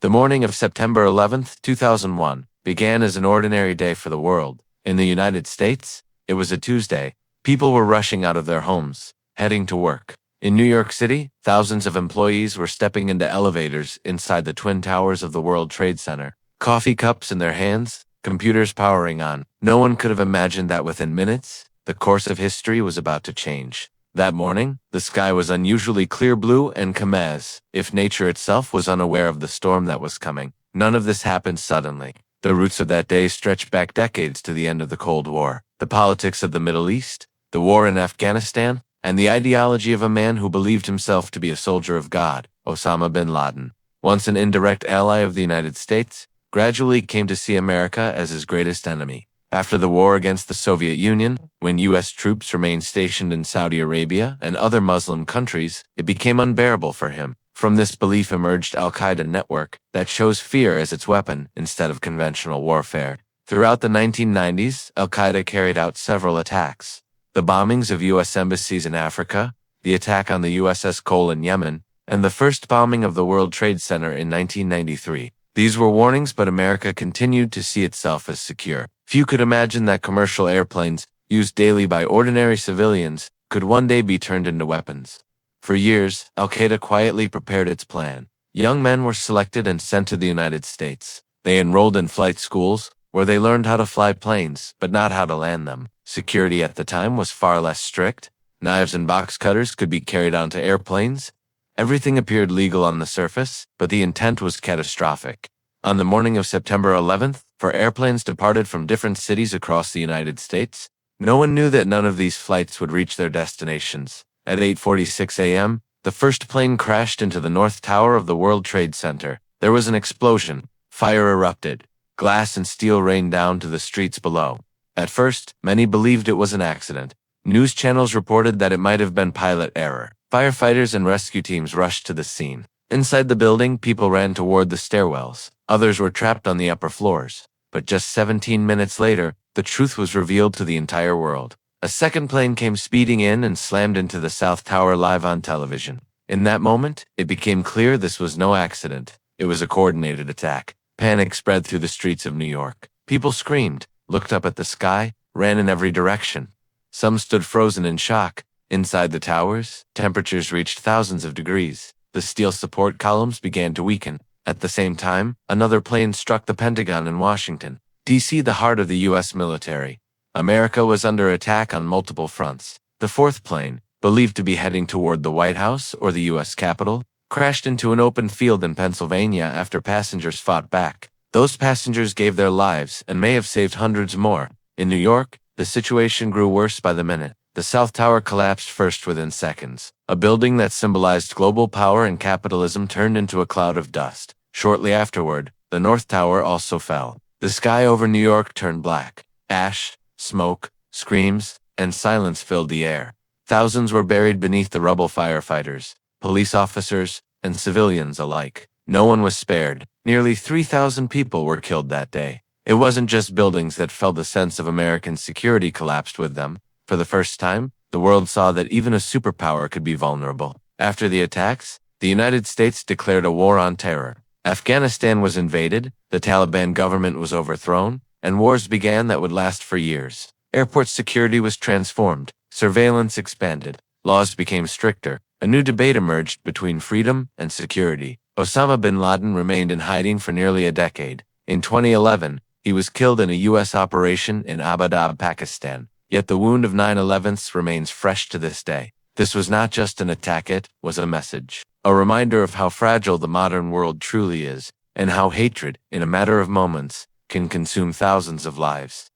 The morning of September 11th, 2001, began as an ordinary day for the world. In the United States, it was a Tuesday. People were rushing out of their homes, heading to work. In New York City, thousands of employees were stepping into elevators inside the Twin Towers of the World Trade Center, coffee cups in their hands, computers powering on. No one could have imagined that within minutes, the course of history was about to change. That morning, the sky was unusually clear blue and calm as if nature itself was unaware of the storm that was coming. None of this happened suddenly. The roots of that day stretch back decades to the end of the Cold War, the politics of the Middle East, the war in Afghanistan, and the ideology of a man who believed himself to be a soldier of God, Osama bin Laden. Once an indirect ally of the United States, gradually came to see America as his greatest enemy. After the war against the Soviet Union, when U.S. troops remained stationed in Saudi Arabia and other Muslim countries, it became unbearable for him. From this belief emerged Al-Qaeda network that chose fear as its weapon instead of conventional warfare. Throughout the 1990s, Al-Qaeda carried out several attacks. The bombings of U.S. embassies in Africa, the attack on the USS Cole in Yemen, and the first bombing of the World Trade Center in 1993. These were warnings, but America continued to see itself as secure. Few could imagine that commercial airplanes, used daily by ordinary civilians, could one day be turned into weapons. For years, Al-Qaeda quietly prepared its plan. Young men were selected and sent to the United States. They enrolled in flight schools, where they learned how to fly planes, but not how to land them. Security at the time was far less strict. Knives and box cutters could be carried onto airplanes. Everything appeared legal on the surface, but the intent was catastrophic. On the morning of September 11th, for airplanes departed from different cities across the United States, no one knew that none of these flights would reach their destinations. At 8:46 a.m., the first plane crashed into the North Tower of the World Trade Center. There was an explosion. Fire erupted. Glass and steel rained down to the streets below. At first, many believed it was an accident. News channels reported that it might have been pilot error. Firefighters and rescue teams rushed to the scene. Inside the building, people ran toward the stairwells. Others were trapped on the upper floors. But just 17 minutes later, the truth was revealed to the entire world. A second plane came speeding in and slammed into the South Tower live on television. In that moment, it became clear this was no accident. It was a coordinated attack. Panic spread through the streets of New York. People screamed, looked up at the sky, ran in every direction. Some stood frozen in shock. Inside the towers, temperatures reached thousands of degrees. The steel support columns began to weaken. At the same time, another plane struck the Pentagon in Washington, D.C., the heart of the U.S. military. America was under attack on multiple fronts. The fourth plane, believed to be heading toward the White House or the U.S. Capitol, crashed into an open field in Pennsylvania after passengers fought back. Those passengers gave their lives and may have saved hundreds more. In New York, the situation grew worse by the minute. The South Tower collapsed first within seconds. A building that symbolized global power and capitalism turned into a cloud of dust. Shortly afterward, the North Tower also fell. The sky over New York turned black. Ash, smoke, screams, and silence filled the air. Thousands were buried beneath the rubble. Firefighters, police officers, and civilians alike. No one was spared. Nearly 3,000 people were killed that day. It wasn't just buildings that fell. The sense of American security collapsed with them. For the first time, the world saw that even a superpower could be vulnerable. After the attacks, the United States declared a war on terror. Afghanistan was invaded, the Taliban government was overthrown, and wars began that would last for years. Airport security was transformed, surveillance expanded, laws became stricter. A new debate emerged between freedom and security. Osama bin Laden remained in hiding for nearly a decade. In 2011, he was killed in a U.S. operation in Abbottabad, Pakistan. Yet the wound of 9/11 remains fresh to this day. This was not just an attack, it was a message. A reminder of how fragile the modern world truly is, and how hatred, in a matter of moments, can consume thousands of lives.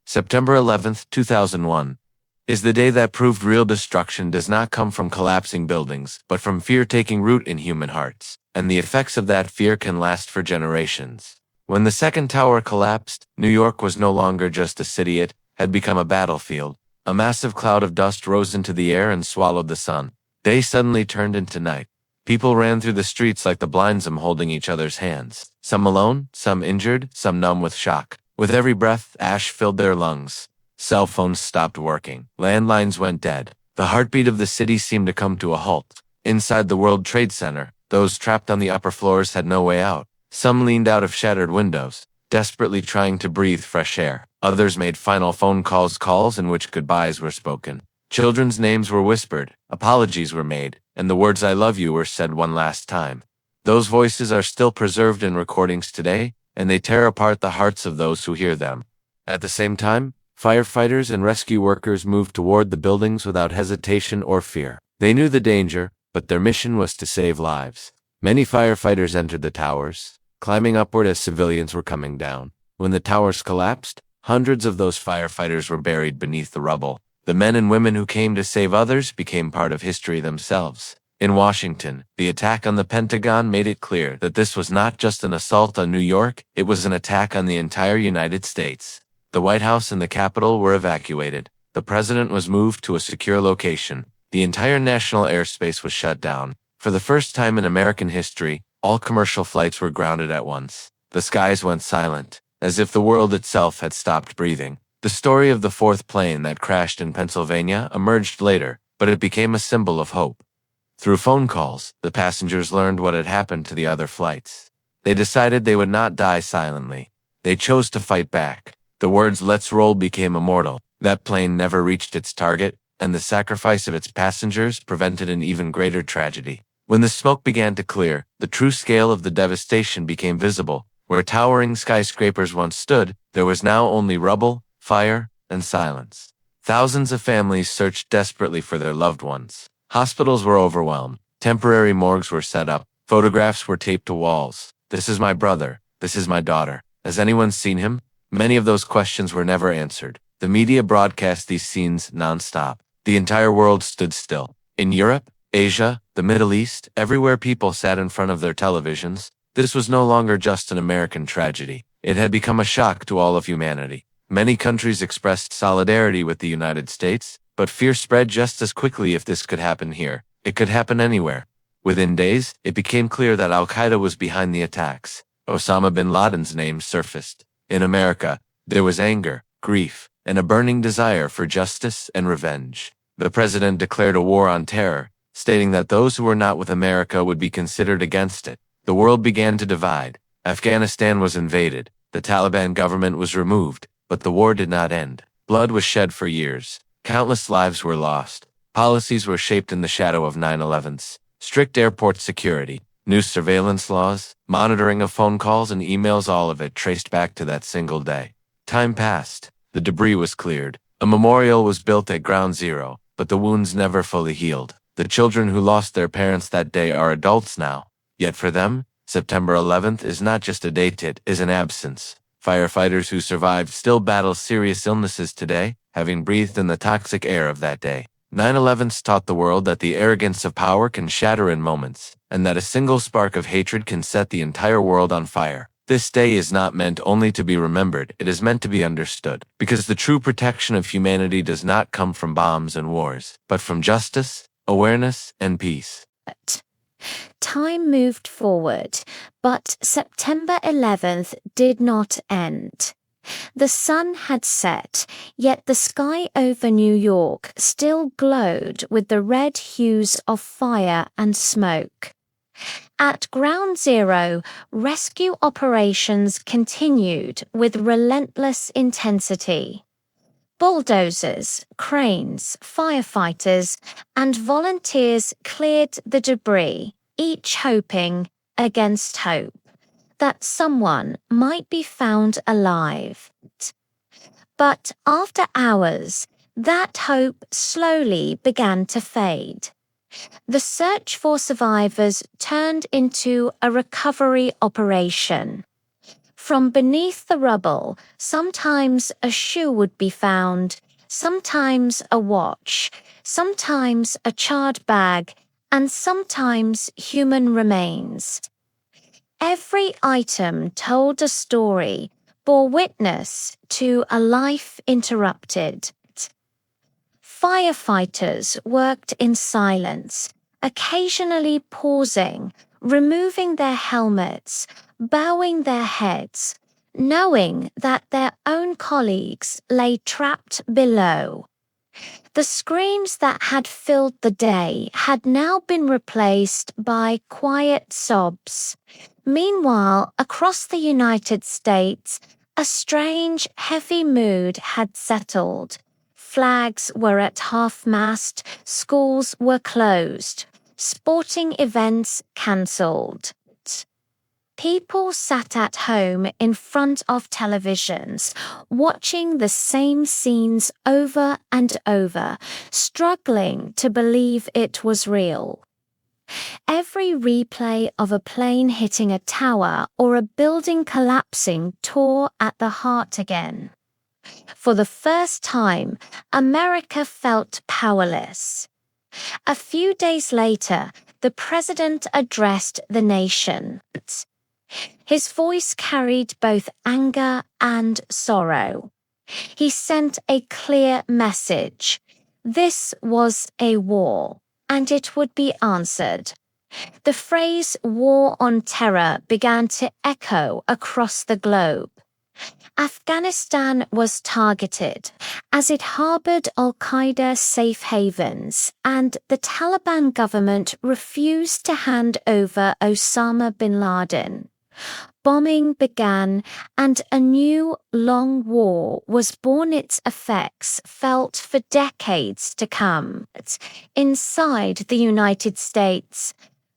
September 11th, 2001, is the day that proved real destruction does not come from collapsing buildings, but from fear taking root in human hearts. And the effects of that fear can last for generations. When the second tower collapsed, New York was no longer just a city, it had become a battlefield. A massive cloud of dust rose into the air and swallowed the sun. Day suddenly turned into night. People ran through the streets like the blind, some holding each other's hands. Some alone, some injured, some numb with shock. With every breath, ash filled their lungs. Cell phones stopped working. Landlines went dead. The heartbeat of the city seemed to come to a halt. Inside the World Trade Center, those trapped on the upper floors had no way out. Some leaned out of shattered windows, desperately trying to breathe fresh air. Others made final phone calls in which goodbyes were spoken. Children's names were whispered, apologies were made, and the words "I love you" were said one last time. Those voices are still preserved in recordings today, and they tear apart the hearts of those who hear them. At the same time, firefighters and rescue workers moved toward the buildings without hesitation or fear. They knew the danger, but their mission was to save lives. Many firefighters entered the towers, climbing upward as civilians were coming down. When the towers collapsed, hundreds of those firefighters were buried beneath the rubble. The men and women who came to save others became part of history themselves. In Washington, the attack on the Pentagon made it clear that this was not just an assault on New York, it was an attack on the entire United States. The White House and the Capitol were evacuated. The president was moved to a secure location. The entire national airspace was shut down. For the first time in American history, all commercial flights were grounded at once. The skies went silent, as if the world itself had stopped breathing. The story of the fourth plane that crashed in Pennsylvania emerged later, but it became a symbol of hope. Through phone calls, the passengers learned what had happened to the other flights. They decided they would not die silently. They chose to fight back. The words "let's roll" became immortal. That plane never reached its target, and the sacrifice of its passengers prevented an even greater tragedy. When the smoke began to clear, the true scale of the devastation became visible. Where towering skyscrapers once stood, there was now only rubble, fire, and silence. Thousands of families searched desperately for their loved ones. Hospitals were overwhelmed. Temporary morgues were set up. Photographs were taped to walls. "This is my brother. This is my daughter. Has anyone seen him?" Many of those questions were never answered. The media broadcast these scenes nonstop. The entire world stood still. In Europe, Asia, the Middle East, everywhere people sat in front of their televisions. This was no longer just an American tragedy. It had become a shock to all of humanity. Many countries expressed solidarity with the United States, but fear spread just as quickly. If this could happen here, it could happen anywhere. Within days, it became clear that Al-Qaeda was behind the attacks. Osama bin Laden's name surfaced. In America, there was anger, grief, and a burning desire for justice and revenge. The president declared a war on terror, stating that those who were not with America would be considered against it. The world began to divide. Afghanistan was invaded. The Taliban government was removed, but the war did not end. Blood was shed for years. Countless lives were lost. Policies were shaped in the shadow of 9/11s. Strict airport security, new surveillance laws, monitoring of phone calls and emails, all of it traced back to that single day. Time passed. The debris was cleared. A memorial was built at Ground Zero, but the wounds never fully healed. The children who lost their parents that day are adults now. Yet for them, September 11th is not just a date, it is an absence. Firefighters who survived still battle serious illnesses today, having breathed in the toxic air of that day. 9/11s taught the world that the arrogance of power can shatter in moments, and that a single spark of hatred can set the entire world on fire. This day is not meant only to be remembered, it is meant to be understood, because the true protection of humanity does not come from bombs and wars, but from justice, awareness, and peace. Time moved forward, but September 11th did not end. The sun had set, yet the sky over New York still glowed with the red hues of fire and smoke. At Ground Zero, rescue operations continued with relentless intensity. Bulldozers, cranes, firefighters, and volunteers cleared the debris, each hoping, against hope, that someone might be found alive. But after hours, that hope slowly began to fade. The search for survivors turned into a recovery operation. From beneath the rubble, sometimes a shoe would be found, sometimes a watch, sometimes a charred bag, and sometimes human remains. Every item told a story, bore witness to a life interrupted. Firefighters worked in silence, occasionally pausing, removing their helmets, bowing their heads, knowing that their own colleagues lay trapped below. The screams that had filled the day had now been replaced by quiet sobs. Meanwhile, across the United States, a strange, heavy mood had settled. Flags were at half-mast, schools were closed, sporting events cancelled. People sat at home in front of televisions, watching the same scenes over and over, struggling to believe it was real. Every replay of a plane hitting a tower or a building collapsing tore at the heart again. For the first time, America felt powerless. A few days later, the president addressed the nation. His voice carried both anger and sorrow. He sent a clear message. This was a war, and it would be answered. The phrase war on terror began to echo across the globe. Afghanistan was targeted as it harbored al-Qaeda safe havens, and the Taliban government refused to hand over Osama bin Laden. Bombing began, and a new, long war was born, its effects felt for decades to come. Inside the United States,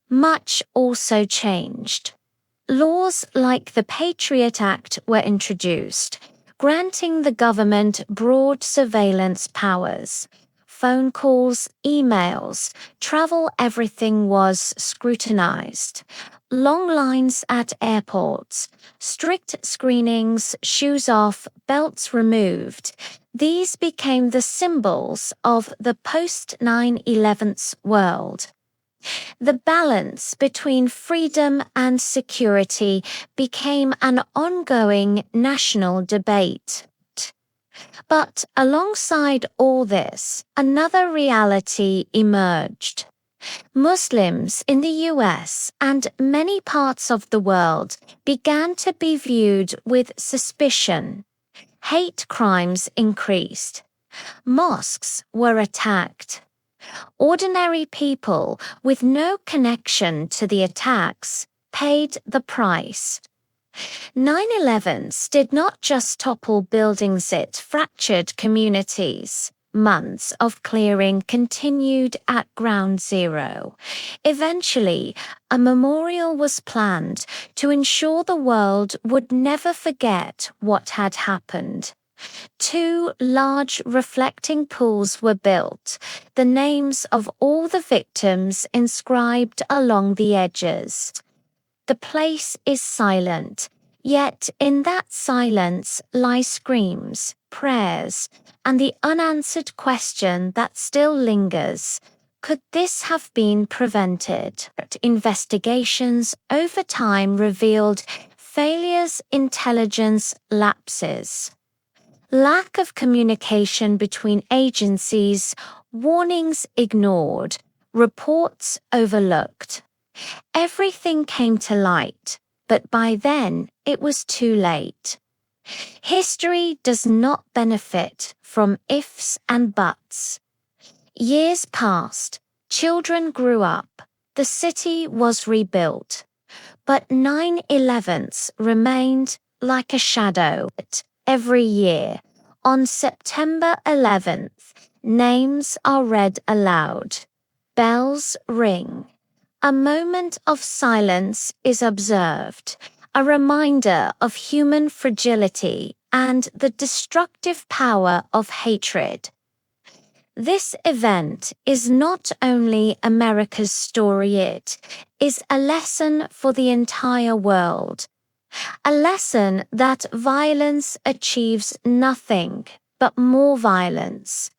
much also changed. Laws like the Patriot Act were introduced, granting the government broad surveillance powers. Phone calls, emails, travel, everything was scrutinized. Long lines at airports, strict screenings, shoes off, belts removed. These became the symbols of the post-9/11 world. The balance between freedom and security became an ongoing national debate. But alongside all this, another reality emerged. Muslims in the US and many parts of the world began to be viewed with suspicion. Hate crimes increased. Mosques were attacked. Ordinary people with no connection to the attacks paid the price. 9/11s did not just topple buildings, it fractured communities. Months of clearing continued at ground zero. Eventually, a memorial was planned to ensure the world would never forget what had happened. 2 large reflecting pools were built, the names of all the victims inscribed along the edges. The place is silent, yet in that silence lie screams, prayers, and the unanswered question that still lingers. Could this have been prevented? Investigations over time revealed failures, intelligence lapses, lack of communication between agencies, warnings ignored, reports overlooked. Everything came to light, but by then it was too late. History does not benefit from ifs and buts. Years passed, children grew up, the city was rebuilt, but 9/11s remained like a shadow. Every year, on September 11th, names are read aloud. Bells ring. A moment of silence is observed, a reminder of human fragility and the destructive power of hatred. This event is not only America's story, it is a lesson for the entire world. A lesson that violence achieves nothing but more violence.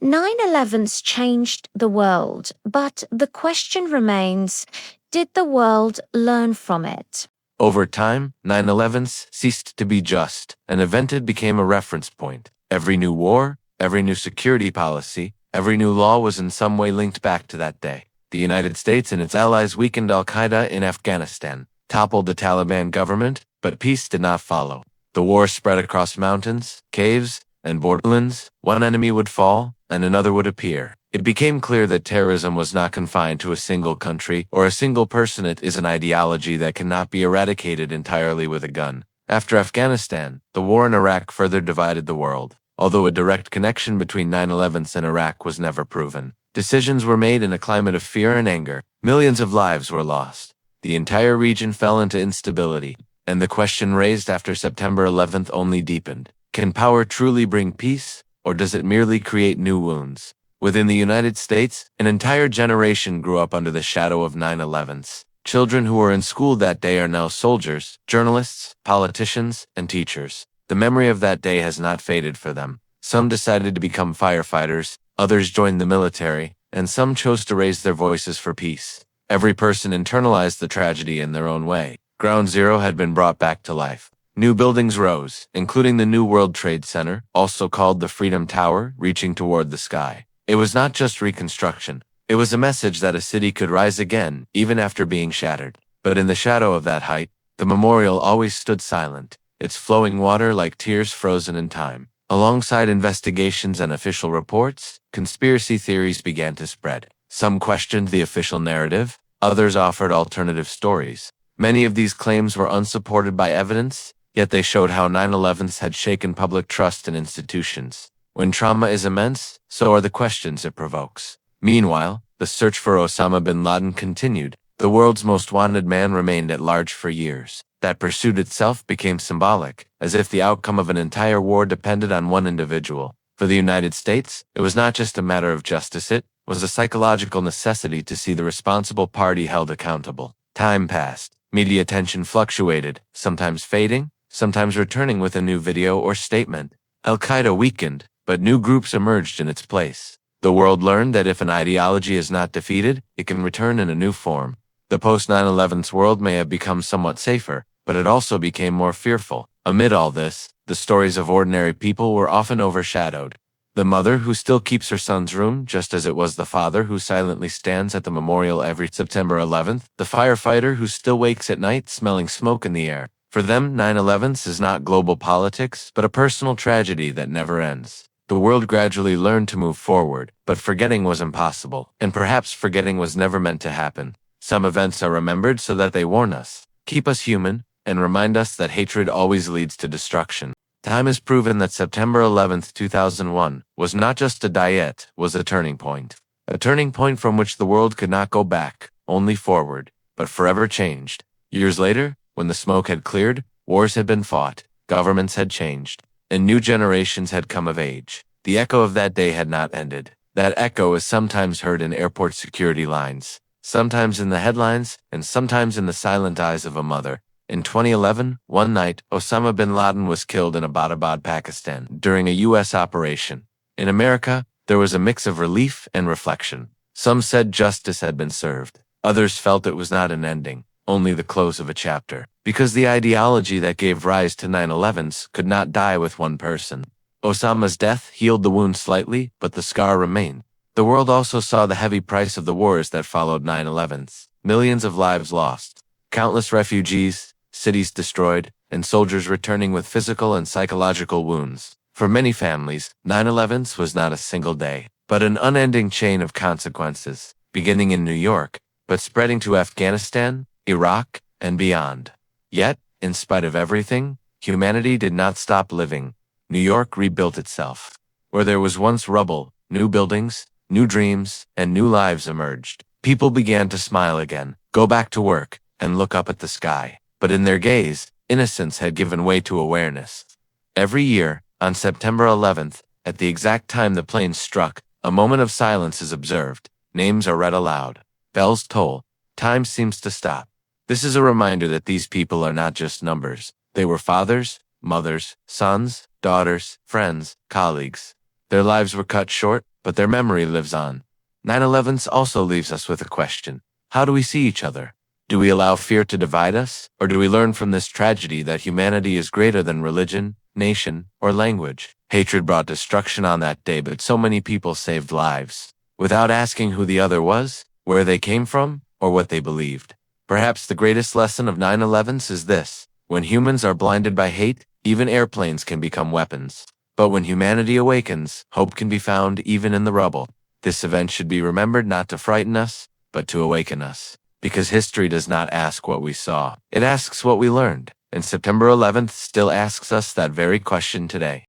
9/11s changed the world, but the question remains, did the world learn from it? Over time, 9/11s ceased to be just an event. It became a reference point. Every new war, every new security policy, every new law was in some way linked back to that day. The United States and its allies weakened al-Qaeda in Afghanistan, toppled the Taliban government, but peace did not follow. The war spread across mountains, caves, and borderlands, one enemy would fall, and another would appear. It became clear that terrorism was not confined to a single country or a single person. It is an ideology that cannot be eradicated entirely with a gun. After Afghanistan, the war in Iraq further divided the world. Although a direct connection between 9/11s and Iraq was never proven, decisions were made in a climate of fear and anger. Millions of lives were lost. The entire region fell into instability, and the question raised after September 11th only deepened. Can power truly bring peace, or does it merely create new wounds? Within the United States, an entire generation grew up under the shadow of 9/11s. Children who were in school that day are now soldiers, journalists, politicians, and teachers. The memory of that day has not faded for them. Some decided to become firefighters, others joined the military, and some chose to raise their voices for peace. Every person internalized the tragedy in their own way. Ground Zero had been brought back to life. New buildings rose, including the New World Trade Center, also called the Freedom Tower, reaching toward the sky. It was not just reconstruction. It was a message that a city could rise again, even after being shattered. But in the shadow of that height, the memorial always stood silent, its flowing water like tears frozen in time. Alongside investigations and official reports, conspiracy theories began to spread. Some questioned the official narrative, others offered alternative stories. Many of these claims were unsupported by evidence, yet they showed how 9/11s had shaken public trust in institutions. When trauma is immense, so are the questions it provokes. Meanwhile, the search for Osama bin Laden continued. The world's most wanted man remained at large for years. That pursuit itself became symbolic, as if the outcome of an entire war depended on one individual. For the United States, it was not just a matter of justice, it was a psychological necessity to see the responsible party held accountable. Time passed. Media attention fluctuated, sometimes fading, sometimes returning with a new video or statement. Al-Qaeda weakened, but new groups emerged in its place. The world learned that if an ideology is not defeated, it can return in a new form. The post-9/11's world may have become somewhat safer, but it also became more fearful. Amid all this, the stories of ordinary people were often overshadowed. The mother who still keeps her son's room just as it was the father who silently stands at the memorial every September 11th, the firefighter who still wakes at night smelling smoke in the air. For them, 9/11s is not global politics, but a personal tragedy that never ends. The world gradually learned to move forward, but forgetting was impossible, and perhaps forgetting was never meant to happen. Some events are remembered so that they warn us, keep us human, and remind us that hatred always leads to destruction. Time has proven that September 11th, 2001 was not just a diet, was a turning point. A turning point from which the world could not go back, only forward, but forever changed. Years later, when the smoke had cleared, wars had been fought, governments had changed, and new generations had come of age. The echo of that day had not ended. That echo is sometimes heard in airport security lines, sometimes in the headlines, and sometimes in the silent eyes of a mother. In 2011, one night, Osama bin Laden was killed in Abbottabad, Pakistan, during a U.S. operation. In America, there was a mix of relief and reflection. Some said justice had been served. Others felt it was not an ending, only the close of a chapter, because the ideology that gave rise to 9/11s could not die with one person. Osama's death healed the wound slightly, but the scar remained. The world also saw the heavy price of the wars that followed 9/11s. Millions of lives lost, countless refugees, cities destroyed, and soldiers returning with physical and psychological wounds. For many families, 9/11s was not a single day, but an unending chain of consequences, beginning in New York, but spreading to Afghanistan, Iraq, and beyond. Yet, in spite of everything, humanity did not stop living. New York rebuilt itself. Where there was once rubble, new buildings, new dreams, and new lives emerged. People began to smile again, go back to work, and look up at the sky. But in their gaze, innocence had given way to awareness. Every year, on September 11th, at the exact time the plane struck, a moment of silence is observed. Names are read aloud. Bells toll. Time seems to stop. This is a reminder that these people are not just numbers. They were fathers, mothers, sons, daughters, friends, colleagues. Their lives were cut short, but their memory lives on. 9/11s also leaves us with a question. How do we see each other? Do we allow fear to divide us, or do we learn from this tragedy that humanity is greater than religion, nation, or language? Hatred brought destruction on that day, but so many people saved lives, without asking who the other was, where they came from, or what they believed. Perhaps the greatest lesson of 9/11s is this: when humans are blinded by hate, even airplanes can become weapons. But when humanity awakens, hope can be found even in the rubble. This event should be remembered not to frighten us, but to awaken us. Because history does not ask what we saw. It asks what we learned. And September 11th still asks us that very question today.